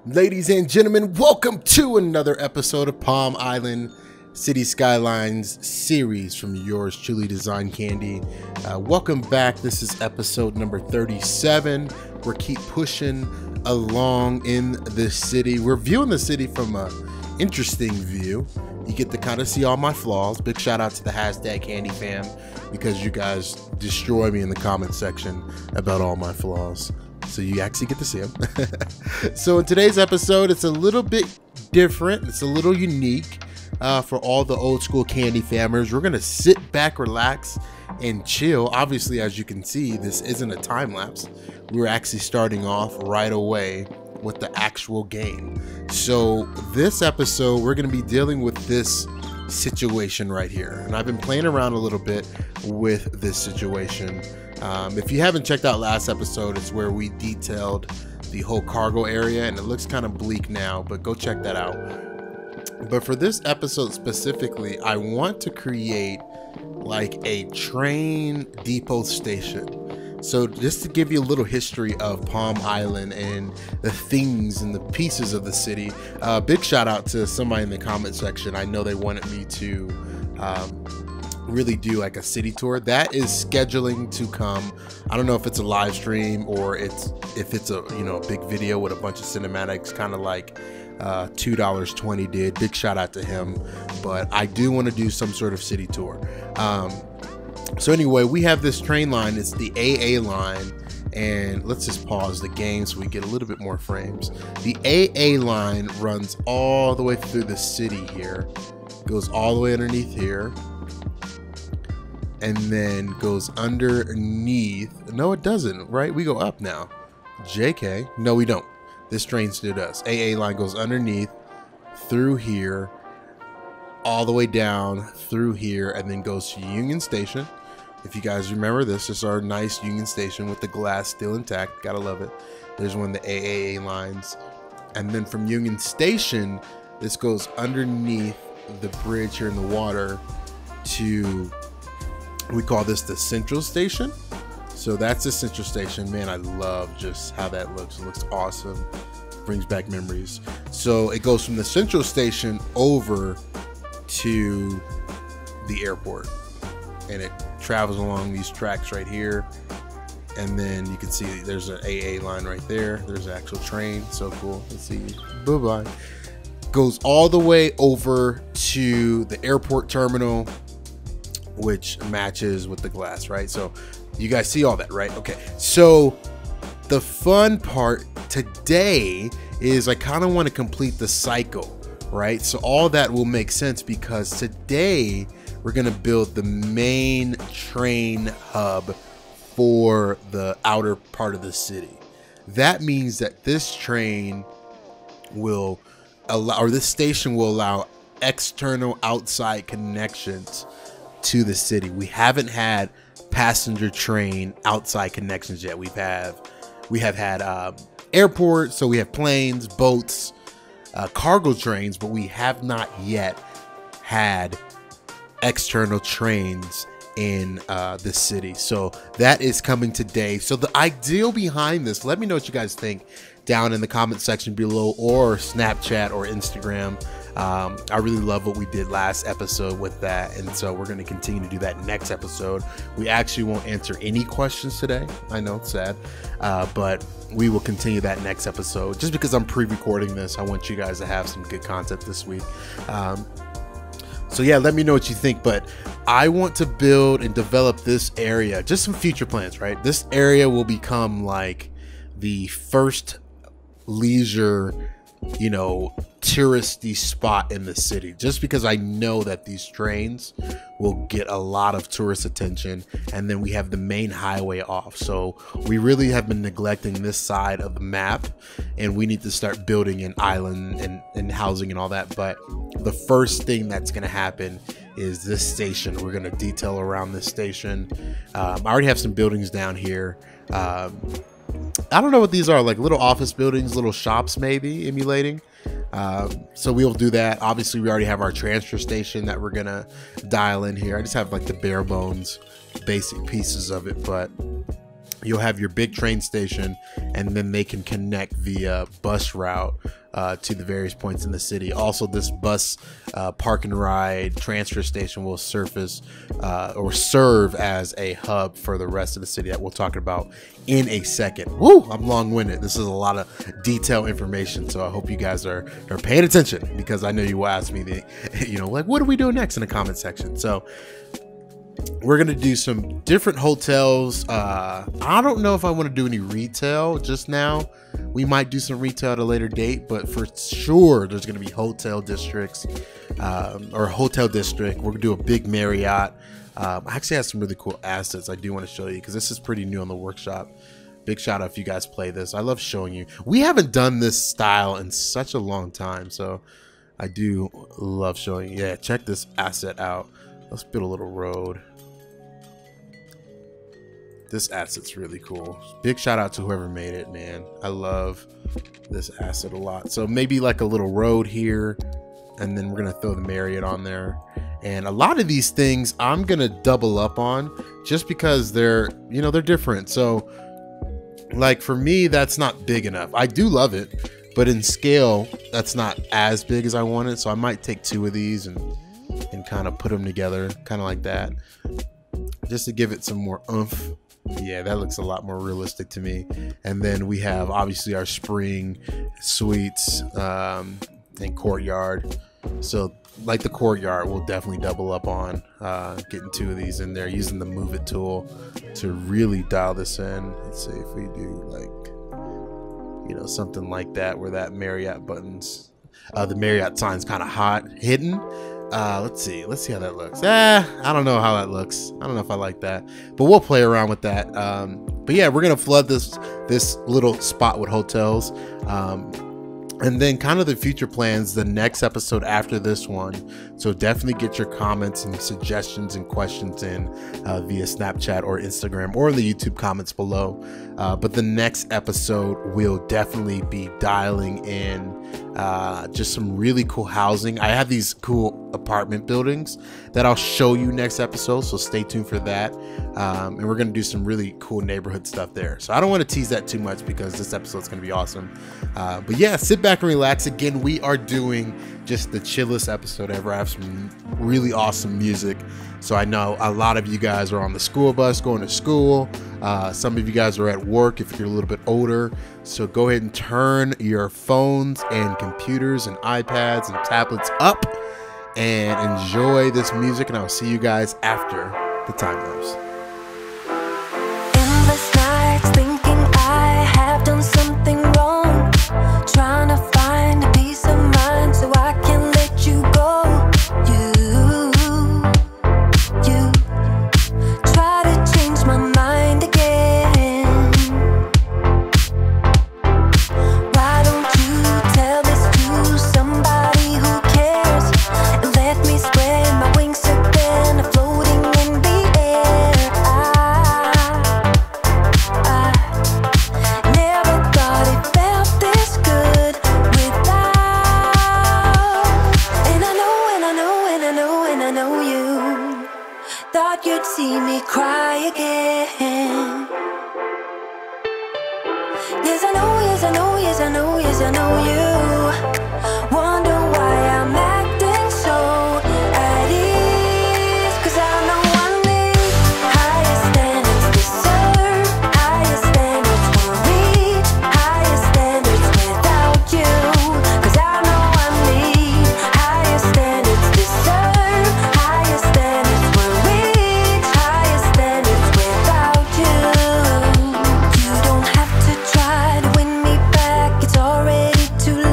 Ladies and gentlemen, welcome to another episode of Palm Island City Skylines series from yours truly, Design Candy. Welcome back. This is episode number 37. We're keep pushing along in the city. We're viewing the city from an interesting view. You get to kind of see all my flaws. Big shout out to the hashtag Candy Fam, because you guys destroy me in the comment section about all my flaws. So you actually get to see them. So in today's episode, it's a little bit different. It's a little unique for all the old school Candy Fammers. We're going to sit back, relax, and chill. Obviously, as you can see, this isn't a time lapse. We're actually starting off right away with the actual game. So this episode, we're going to be dealing with this situation right here. And I've been playing around a little bit with this situation. If you haven't checked out last episode, it's where we detailed the whole cargo area, and it looks kind of bleak now, but go check that out. But for this episode specifically, I want to create like a train depot station. So just to give you a little history of Palm Island and the things and the pieces of the city, big shout out to somebody in the comment section. I know they wanted me to really do like a city tour. That is scheduling to come. I don't know if it's a live stream or if it's a a big video with a bunch of cinematics, kind of like $2.20 did. Big shout out to him. But I do want to do some sort of city tour. So anyway, we have this train line. It's the AA line, and let's just pause the game so we get a little bit more frames. The AA line runs all the way through the city here, goes all the way underneath here, and then goes underneath. No, it doesn't, right? We go up now. JK. No, we don't. This train still does. AA line goes underneath, through here, all the way down through here, and then goes to Union Station. If you guys remember this is our nice Union Station with the glass still intact. Gotta love it. There's one of the AAA lines. And then from Union Station, this goes underneath the bridge here in the water to, we call this the Central Station. So that's the Central Station. Man, I love just how that looks. It looks awesome. Brings back memories. So it goes from the Central Station over to the airport, and it travels along these tracks right here. And then you can see there's an AA line right there. There's an actual train. So cool. Let's see. Bye-bye. Goes all the way over to the airport terminal, which matches with the glass, right? So you guys see all that, right? Okay, so the fun part today is I kind of want to complete the cycle, right? So all that will make sense because today we're going to build the main train hub for the outer part of the city. That means that this train will allow, or this station will allow external outside connections to the city. We haven't had passenger train outside connections yet. We have had airports, so we have planes, boats, cargo trains, but we have not yet had external trains in the city. So that is coming today. So the ideal behind this, let me know what you guys think down in the comment section below, or Snapchat or Instagram. I really love what we did last episode with that, and so we're going to continue to do that next episode. We actually won't answer any questions today. I know it's sad, but we will continue that next episode. Just because I'm pre-recording this, I want you guys to have some good content this week. So yeah, let me know what you think. But I want to build and develop this area. Just some future plans, right? This area will become like the first leisure, touristy spot in the city, just because I know that these trains will get a lot of tourist attention. And then we have the main highway off, so we really have been neglecting this side of the map, and we need to start building an island and housing and all that. But the first thing that's going to happen is this station. We're going to detail around this station. I already have some buildings down here. I don't know what these are, like little office buildings, little shops maybe, emulating. So we'll do that. Obviously, we already have our transfer station that we're gonna dial in here. I just have like the bare bones basic pieces of it, but you'll have your big train station, and then they can connect via bus route to the various points in the city. Also, this bus park and ride transfer station will surface or serve as a hub for the rest of the city that we'll talk about in a second. Woo, I'm long-winded. This is a lot of detailed information, so I hope you guys are paying attention, because I know you will ask me like, what do we do next in the comment section? So we're gonna do some different hotels. I don't know if I want to do any retail just now. We might do some retail at a later date, but for sure there's gonna be hotel districts, or hotel district. We're gonna do a big Marriott. I actually have some really cool assets I do want to show you, because this is pretty new on the workshop. Big shout out if you guys play this. I love showing you. We haven't done this style in such a long time, so I do love showing you. Yeah, check this asset out. Let's build a little road. This asset's really cool. Big shout out to whoever made it, man. I love this asset a lot. So maybe like a little road here, and then we're gonna throw the Marriott on there. And a lot of these things I'm gonna double up on, just because they're different. So like for me, that's not big enough. I do love it, but in scale, that's not as big as I wanted. So I might take 2 of these and kind of put them together, kind of like that, just to give it some more oomph. Yeah, that looks a lot more realistic to me. And then we have obviously our spring suites and courtyard. So like the courtyard, we'll definitely double up on getting 2 of these in there, using the move it tool to really dial this in. Let's see if we do like, something like that, where that Marriott buttons, the Marriott sign's kind of hidden. Let's see how that looks. I don't know how that looks. I don't know if I like that, but we'll play around with that. But yeah, we're gonna flood this little spot with hotels, and then kind of the future plans, the next episode after this one. So definitely get your comments and suggestions and questions in via Snapchat or Instagram or in the YouTube comments below. But the next episode will definitely be dialing in just some really cool housing. I have these cool apartment buildings that I'll show you next episode, so stay tuned for that. And we're gonna do some really cool neighborhood stuff there. So I don't want to tease that too much, because this episode's gonna be awesome. But yeah, sit back and relax. Again, we are doing just the chillest episode ever. I have some really awesome music. So I know a lot of you guys are on the school bus going to school. Some of you guys are at work if you're a little bit older. So go ahead and turn your phones and computers and iPads and tablets up and enjoy this music. And I'll see you guys after the time lapse. Endless nights thinking I have done something wrong, trying to find a peace of mind so I can let you go. You try to change my mind again. Why don't you tell this to somebody who cares, and let me spread my wings again, floating in the air. I never thought it felt this good without. And I know, and I know, and I know, and I know you thought you'd see me cry again. Yes, I know, yes, I know, yes, I know, yes, I know you wonder why I'm acting so at ease. 'Cause I know I need higher standards, deserve higher standards, will reach higher standards without you. 'Cause I know I need higher standards, deserve higher standards, will reach higher standards without you. You don't have to try to win me back, it's already too late.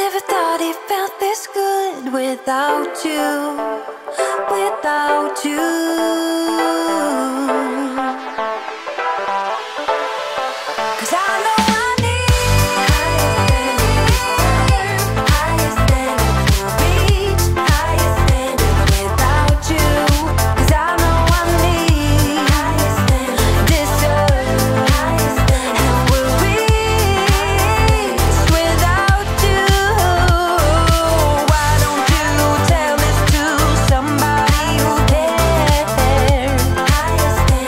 never thought it felt this good without you, without you. 'Cause I know I need higher standards to reach, higher standards without you. 'Cause I know I need higher standards, deserve higher standards, and will reach without you. Why don't you tell this to somebody who cares? Higher standards.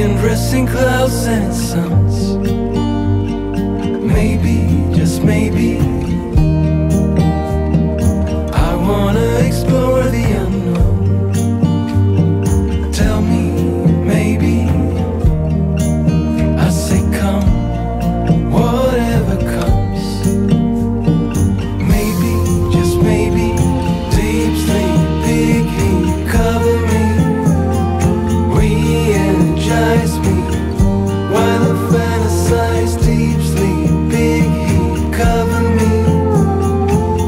Weekend resting clouds and suns. Maybe, just maybe, I wanna explore the unknown. Tell me, maybe, I say come, whatever comes. Maybe, just maybe, deep sleep, big heat, cover me, re-energize me, while I fantasize. Deep sleep, big heat, cover me,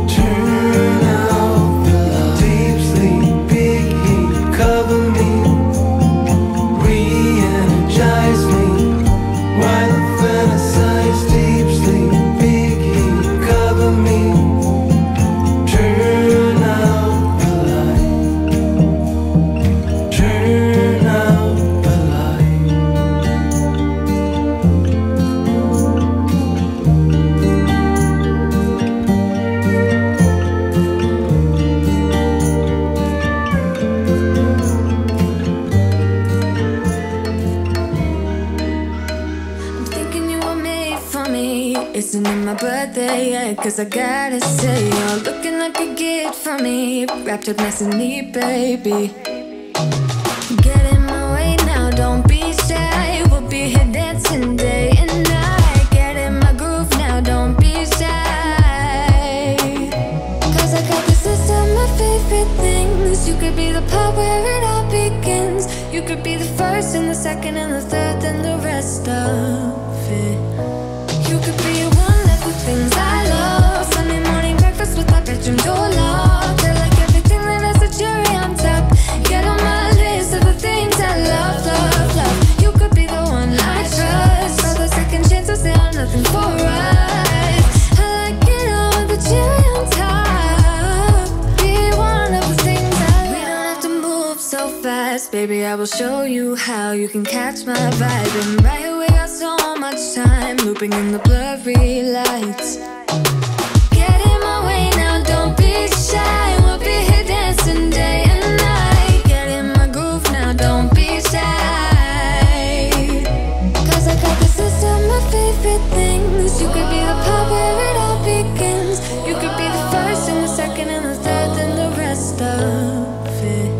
turn out the light. Deep sleep, big heat, cover me, re-energize me, while I fantasize. Deep sleep, big heat, cover me, turn out the light. Turn out the light. I'm thinking you were made for me. Isn't it my birthday yet? Cause I gotta say, you're looking like a gift for me. Wrapped up nice and neat, baby. Get in my way now, don't be shy. We'll be here dancing day and night. Get in my groove now, don't be shy. Cause I got this list of my favorite things. You could be the part where it all begins. You could be the first and the second and the third and the rest of it. You could be one of the things I love. Sunday morning breakfast with my bedroom door locked. I like everything that has a cherry on top. Get on my list of the things I love, love, love. You could be the one I trust. All the second chances, they are nothing for us. I like it all with the cherry on top. Be one of the things I love. We don't have to move so fast, baby. I will show you how you can catch my vibe. And right here we got so much time, looping in the blurry lights. Get in my way now, don't be shy. We'll be here dancing day and night. Get in my groove now, don't be shy. Cause I got this list of my favorite things. You could be the part where it all begins. You could be the first and the second and the third and the rest of it.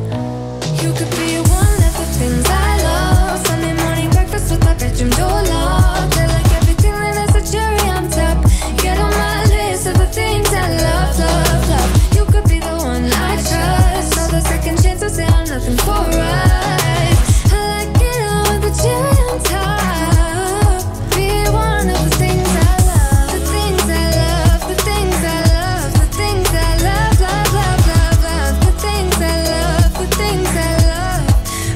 You could be one of the things I love. Sunday morning breakfast with my bedroom door locked. I like everything that has a cherry on top. Get on my list of the things I love, love, love. You could be the one I trust. All the second chances, they are nothing for us. I like it all with the cherry on top. Be one of the things I love. The things I love, the things I love, the things I love, love, love, love, love. The things I love, the things I love.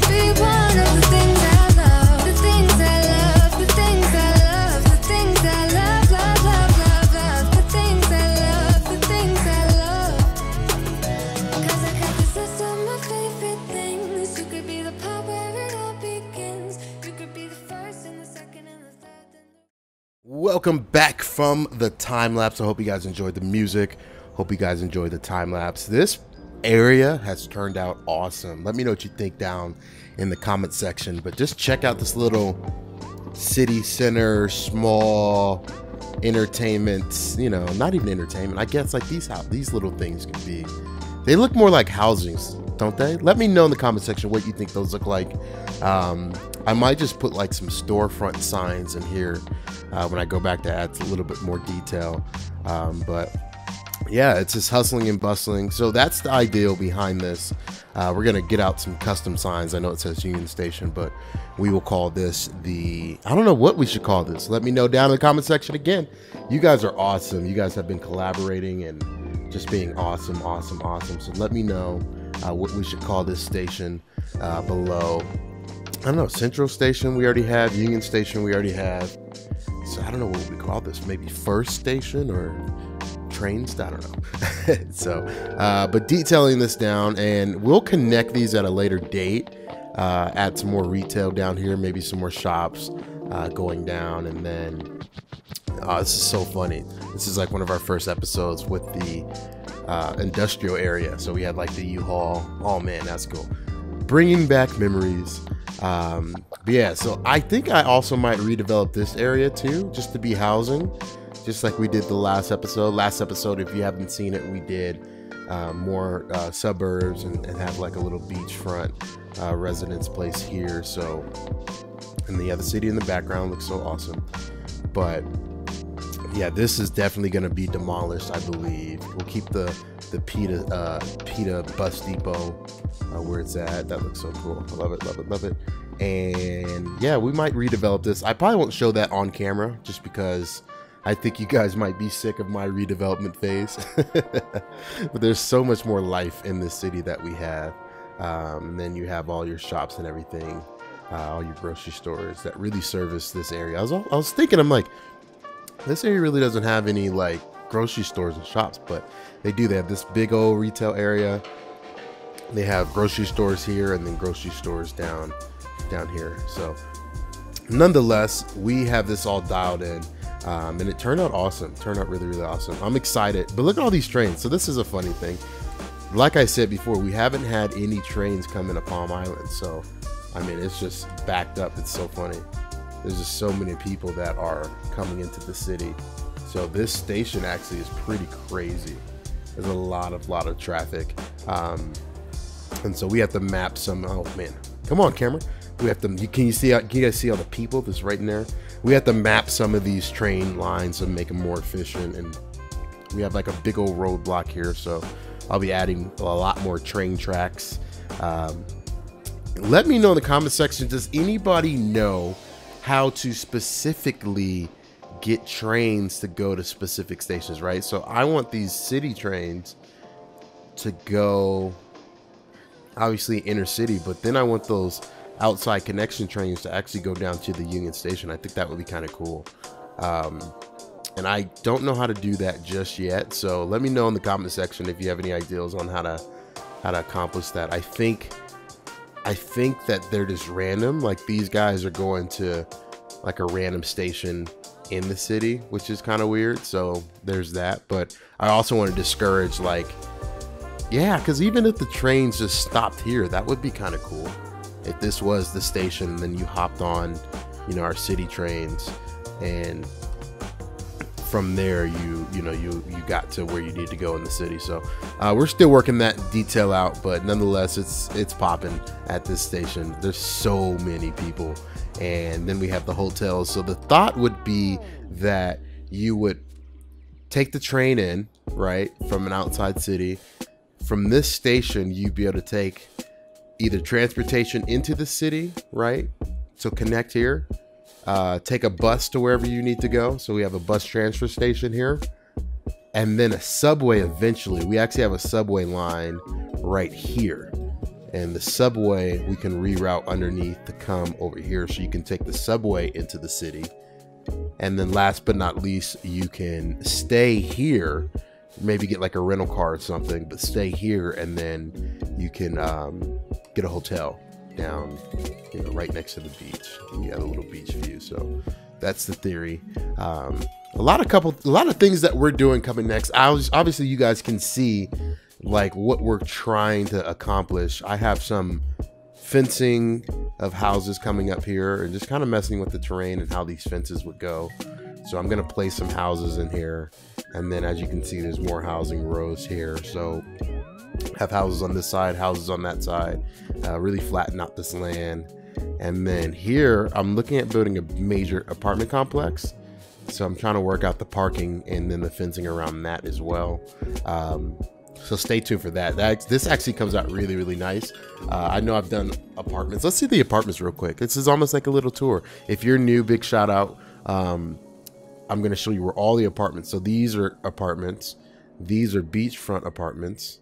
Be one of the things I love. The things I love, the things I love, the things I love, love, love, love, love. The things I love, the things I love. Cause I got this list of my favorite things. You could be the part where it all begins. You could be the first and the second and the third and the... Welcome back from the time lapse. I hope you guys enjoyed the music. Hope you guys enjoyed the time lapse. This area has turned out awesome. Let me know what you think down in the comment section. But just check out this little city center, small entertainment. You know, not even entertainment. I guess like these little things could be. They look more like housings, don't they? Let me know in the comment section what you think those look like. I might just put like some storefront signs in here when I go back to add a little bit more detail. But yeah, it's just hustling and bustling. So that's the ideal behind this. We're gonna get out some custom signs. I know it says Union Station, but we will call this the, I don't know what we should call this. Let me know down in the comment section. Again, you guys are awesome. You guys have been collaborating and just being awesome. So let me know what we should call this station below. I don't know, Central Station we already have, Union Station we already have. So I don't know what we call this. Maybe First Station or Trains, I don't know. So but detailing this down, and we'll connect these at a later date, add some more retail down here, maybe some more shops going down. And then this is so funny, this is like one of our first episodes with the industrial area. So we had like the U-Haul. Oh man, that's cool, bringing back memories. But yeah, so I think I also might redevelop this area too, just to be housing, just like we did the last episode. Last episode, if you haven't seen it, we did more suburbs and have like a little beachfront residence place here. So, and the city in the background looks so awesome. But yeah, this is definitely going to be demolished, I believe. We'll keep the PETA bus depot where it's at. That looks so cool. I love it, love it, love it. And yeah, we might redevelop this. I probably won't show that on camera just because I think you guys might be sick of my redevelopment phase. But there's so much more life in this city that we have. And then you have all your shops and everything, all your grocery stores that really service this area. I was thinking, I'm like, this area really doesn't have any like grocery stores and shops, but they do. They have this big old retail area. They have grocery stores here and then grocery stores down here. So nonetheless, we have this all dialed in, and it turned out awesome. Turned out really, really awesome. I'm excited. But look at all these trains. So this is a funny thing. Like I said before, we haven't had any trains come into Palm Island. So I mean, it's just backed up. It's so funny. There's just so many people that are coming into the city. So this station actually is pretty crazy. There's a lot of traffic. And so we have to map some, oh man, come on camera. We have to, can you guys see all the people that's right in there? We have to map some of these train lines and make them more efficient. And we have like a big old roadblock here. So I'll be adding a lot more train tracks. Let me know in the comment section, does anybody know how to specifically get trains to go to specific stations, right? So I want these city trains to go obviously inner city, but then I want those outside connection trains to actually go down to the Union Station. I think that would be kind of cool. And I don't know how to do that just yet. So let me know in the comment section if you have any ideas on how to accomplish that. I think that they're just random. Like these guys are going to like a random station in the city, which is kind of weird. So there's that. But I also want to discourage like, yeah, because even if the trains just stopped here, that would be kind of cool. If this was the station, then you hopped on, you know, our city trains, and from there you got to where you need to go in the city. So we're still working that detail out, but nonetheless, it's popping at this station. There's so many people, and then we have the hotels. So the thought would be that you would take the train in, right, from an outside city. From this station, you'd be able to take either transportation into the city, right? So connect here, take a bus to wherever you need to go. So we have a bus transfer station here, and then a subway eventually. We actually have a subway line right here. And the subway we can reroute underneath to come over here, so you can take the subway into the city. And then last but not least, you can stay here, maybe get like a rental car or something, but stay here, and then you can get a hotel down, you know, right next to the beach. And you have a little beach view. So that's the theory. A lot of things that we're doing coming next. Obviously you guys can see like what we're trying to accomplish. I have some fencing of houses coming up here and just kind of messing with the terrain and how these fences would go. So I'm going to place some houses in here. And then as you can see, there's more housing rows here. So have houses on this side, houses on that side, really flatten out this land. And then here I'm looking at building a major apartment complex. So I'm trying to work out the parking and then the fencing around that as well. So stay tuned for that. This actually comes out really, really nice. I know I've done apartments. Let's see the apartments real quick. This is almost like a little tour. If you're new, big shout out. I'm going to show you where all the apartments. So these are apartments. These are beachfront apartments.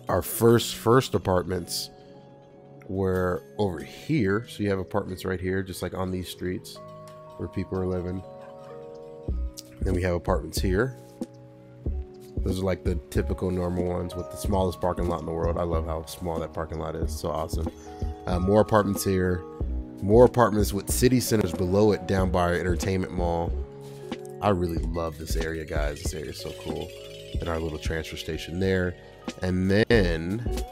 Our first apartments were over here. So you have apartments right here, just like on these streets where people are living. Then we have apartments here. Those are like the typical normal ones with the smallest parking lot in the world. I love how small that parking lot is. So awesome. More apartments here. More apartments with city centers below it down by our entertainment mall. I really love this area, guys. This area is so cool. And our little transfer station there. And then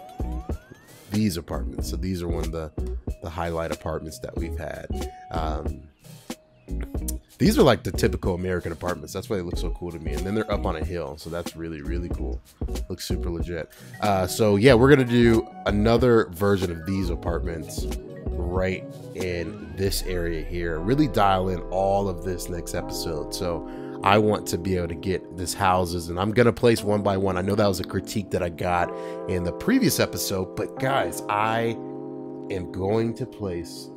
these apartments. So these are one of the the highlight apartments that we've had. These are like the typical American apartments. That's why they look so cool to me. And then they're up on a hill, so that's really, really cool. Looks super legit. So yeah, we're gonna do another version of these apartments right in this area here. Really dial in all of this next episode. So I want to be able to get this houses, and I'm gonna place one by one. I know that was a critique that I got in the previous episode, but guys, I am going to place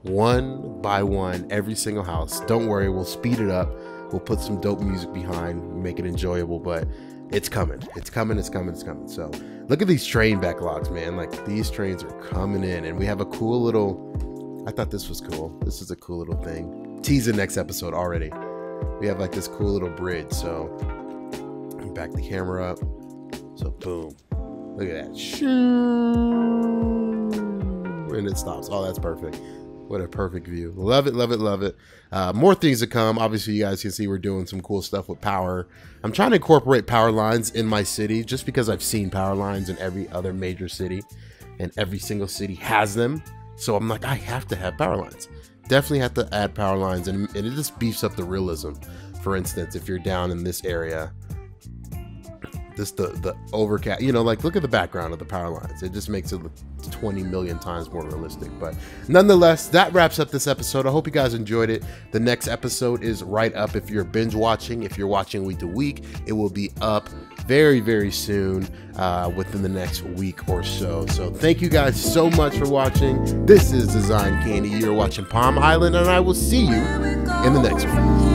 one by one every single house. Don't worry, we'll speed it up. We'll put some dope music behind, make it enjoyable, but it's coming. It's coming, it's coming, it's coming. So look at these train backlogs, man. Like, these trains are coming in, and we have a cool little, I thought this was cool. This is a cool little thing. Tease the next episode already. We have like this cool little bridge. So back the camera up. So boom, look at that. And it stops. Oh, that's perfect. What a perfect view. Love it, love it, love it. More things to come. Obviously, you guys can see we're doing some cool stuff with power. I'm trying to incorporate power lines in my city just because I've seen power lines in every other major city, and every single city has them. So I'm like, I have to have power lines. Definitely have to add power lines, and it just beefs up the realism. For instance, if you're down in this area, this the overcast, you know, like look at the background of the power lines. It just makes it look 20 million times more realistic. But nonetheless, that wraps up this episode. I hope you guys enjoyed it. The next episode is right up. If you're binge watching, if you're watching week to week, it will be up very, very soon, within the next week or so. So thank you guys so much for watching. This is Design Candy. You're watching Palm Island, and I will see you in the next one.